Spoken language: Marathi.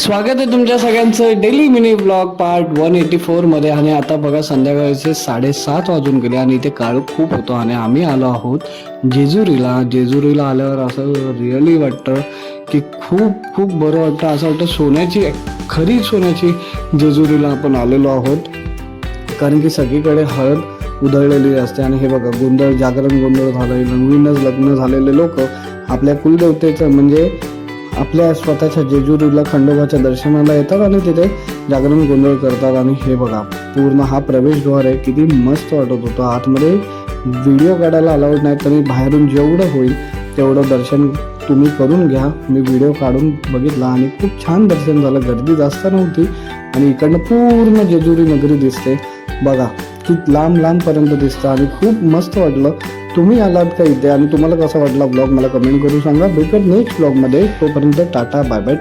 स्वागत आहे तुमच्या सगळ्यांचं डेली मिनी ब्लॉग पार्ट 184 मध्ये. आणि आता बघा संध्याकाळचे 7:30 वाजून गेले आणि इथे काळोख खूप होतो आणि आम्ही आलो आहोत जेजुरीला आल्यावर असं रिअली वाटतं की खूप खूप बरं वाटतं. असं वाटतं खरी सोन्याची जेजुरीला आपण आलेलो आहोत, कारण की सगळीकडे हळद उधळलेली असते. आणि हे बघा जागरण गोंधळ झालं, नवीनच लग्न झालेले लोक आपल्या कुलदेवतेचं म्हणजे आपल्या स्वतःच्या जेजुरीला खंडोबाच्या दर्शनाला येतात आणि तिथे जागरण गोंधळ करतात. आणि हे बघा पूर्ण हा प्रवेशद्वार आहे, किती मस्त वाटत होतं. आतमध्ये व्हिडिओ काढायला अलाउड नाही, तरी बाहेरून जेवढं होईल तेवढं दर्शन तुम्ही करून घ्या. मी व्हिडिओ काढून बघितला आणि खूप छान दर्शन झालं. गर्दी जास्त नव्हती आणि इकडनं पूर्ण जेजुरी नगरी दिसते बघा, की लांबपर्यंत दिसतं आणि खूप मस्त वाटलं. तुम्ही आलात का इथे आणि तुम्हाला कसा वाटला ब्लॉग मला कमेंट करून सांगा. भेटूयात नेक्स्ट ब्लॉगमध्ये. तोपर्यंत टाटा बाय बाय.